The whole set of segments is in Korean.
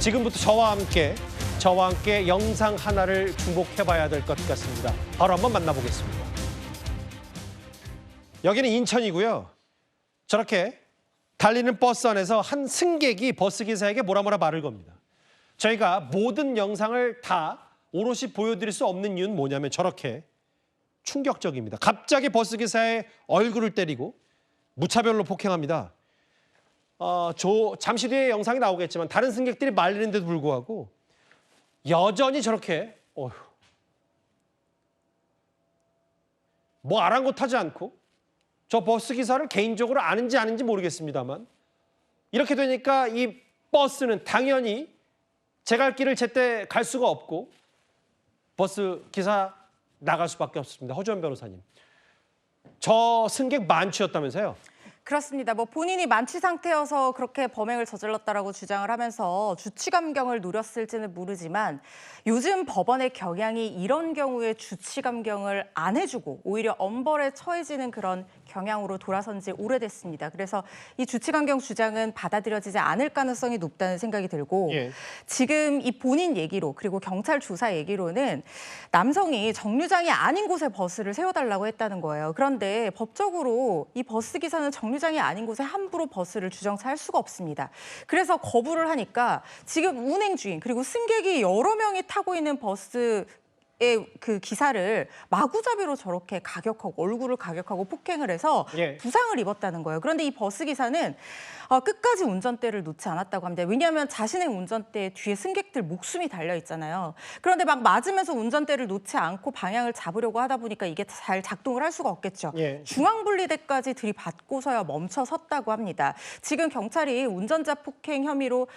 지금부터 저와 함께 영상 하나를 중복해봐야 될 것 같습니다. 바로 한번 만나보겠습니다. 여기는 인천이고요. 저렇게 달리는 버스 안에서 한 승객이 버스 기사에게 뭐라 말을 겁니다. 저희가 모든 영상을 다 오롯이 보여드릴 수 없는 이유는 뭐냐면 저렇게 충격적입니다. 갑자기 버스 기사의 얼굴을 때리고 무차별로 폭행합니다. 잠시 뒤에 영상이 나오겠지만 다른 승객들이 말리는데도 불구하고 여전히 저렇게 뭐 아랑곳하지 않고 저 버스 기사를 개인적으로 아는지 모르겠습니다만 이렇게 되니까 이 버스는 당연히 제 갈 길을 제때 갈 수가 없고 버스 기사 나갈 수밖에 없습니다. 허주연 변호사님. 저 승객 만취였다면서요? 그렇습니다. 본인이 만취 상태여서 그렇게 범행을 저질렀다라고 주장을 하면서 주치감경을 노렸을지는 모르지만 요즘 법원의 경향이 이런 경우에 주치감경을 안 해주고 오히려 엄벌에 처해지는 그런 경향으로 돌아선 지 오래됐습니다. 그래서 이 주치감경 주장은 받아들여지지 않을 가능성이 높다는 생각이 들고 지금 이 본인 얘기로 그리고 경찰 조사 얘기로는 남성이 정류장이 아닌 곳에 버스를 세워달라고 했다는 거예요. 그런데 법적으로 이 버스 기사는 정류장이 아닌 곳에 함부로 버스를 주정차할 수가 없습니다. 그래서 거부를 하니까 지금 운행 중인 그리고 승객이 여러 명이 타고 있는 버스 그 기사를 마구잡이로 저렇게 가격하고 얼굴을 가격하고 폭행을 해서 부상을 입었다는 거예요. 그런데 이 버스 기사는 끝까지 운전대를 놓지 않았다고 합니다. 왜냐하면 자신의 운전대에 뒤에 승객들 목숨이 달려 있잖아요. 그런데 막 맞으면서 운전대를 놓지 않고 방향을 잡으려고 하다 보니까 이게 잘 작동을 할 수가 없겠죠. 중앙분리대까지 들이받고서야 멈춰 섰다고 합니다. 지금 경찰이 운전자 폭행 혐의로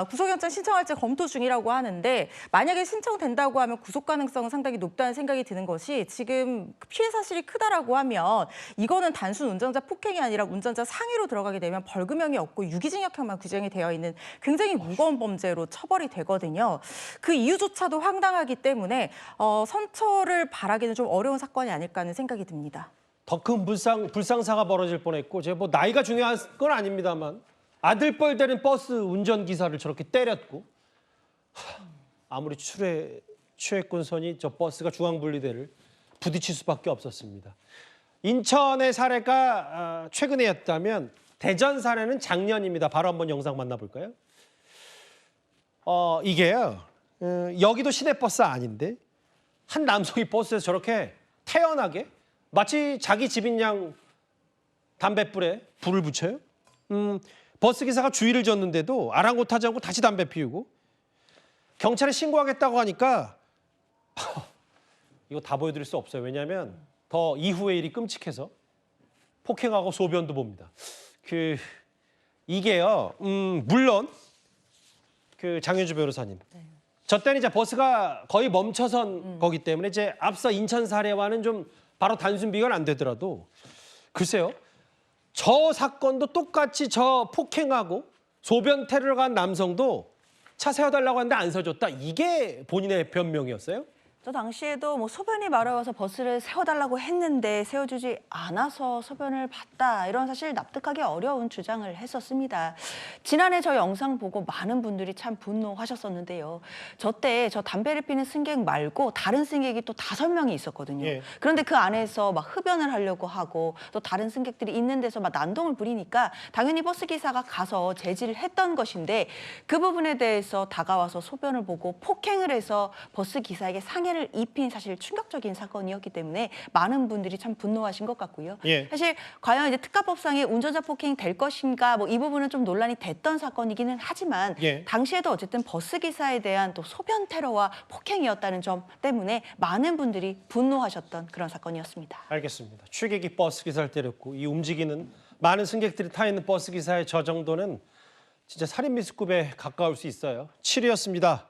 구속영장 신청할지 검토 중이라고 하는데 만약에 신청된다고 하면 구속 가능성은 상당히 높다는 생각이 드는 것이 지금 피해 사실이 크다라고 하면 이거는 단순 운전자 폭행이 아니라 운전자 상해로 들어가게 되면 벌금형이 없고 유기징역형만 규정이 되어 있는 굉장히 무거운 범죄로 처벌이 되거든요. 그 이유조차도 황당하기 때문에 선처를 바라기는 좀 어려운 사건이 아닐까 하는 생각이 듭니다. 더 큰 불상사가 벌어질 뻔했고 제가 뭐 나이가 중요한 건 아닙니다만 아들뻘 되는 버스 운전기사를 저렇게 때렸고 아무리 추액권선이 저 버스가 중앙분리대를 부딪힐 수밖에 없었습니다. 인천의 사례가 최근에였다면 대전 사례는 작년입니다. 바로 한번 영상 만나볼까요? 이게요. 여기도 시내버스 아닌데 한 남성이 버스에서 저렇게 태연하게 마치 자기 집인 양 담뱃불에 불을 붙여요. 버스 기사가 주의를 줬는데도 아랑곳하지 않고 다시 담배 피우고 경찰에 신고하겠다고 하니까 이거 다 보여드릴 수 없어요. 왜냐하면 더 이후의 일이 끔찍해서 폭행하고 소변도 봅니다. 이게요. 물론 장윤주 변호사님. 저 때는 이제 버스가 거의 멈춰선 거기 때문에 이제 앞서 인천 사례와는 좀 바로 단순 비교는 안 되더라도 글쎄요. 저 사건도 똑같이 저 폭행하고 소변 테러를 간 남성도 차 세워달라고 하는데 안 서줬다. 이게 본인의 변명이었어요? 저 당시에도 소변이 마려워서 버스를 세워달라고 했는데 세워주지 않아서 소변을 봤다. 이런 사실 납득하기 어려운 주장을 했었습니다. 지난해 저 영상 보고 많은 분들이 참 분노하셨었는데요. 저 담배를 피는 승객 말고 다른 승객이 또 5명이 있었거든요. 그런데 그 안에서 막 흡연을 하려고 하고 또 다른 승객들이 있는 데서 막 난동을 부리니까 당연히 버스 기사가 가서 제지를 했던 것인데 그 부분에 대해서 다가와서 소변을 보고 폭행을 해서 버스 기사에게 상해를 입힌 사실 충격적인 사건이었기 때문에 많은 분들이 참 분노하신 것 같고요. 사실 과연 이제 특가법상의 운전자 폭행 될 것인가 이 부분은 좀 논란이 됐던 사건이기는 하지만 당시에도 어쨌든 버스 기사에 대한 또 소변 테러와 폭행이었다는 점 때문에 많은 분들이 분노하셨던 그런 사건이었습니다. 알겠습니다. 취객이 버스 기사를 때렸고 이 움직이는 많은 승객들이 타 있는 버스 기사의 저 정도는 진짜 살인 미수급에 가까울 수 있어요. 7위였습니다.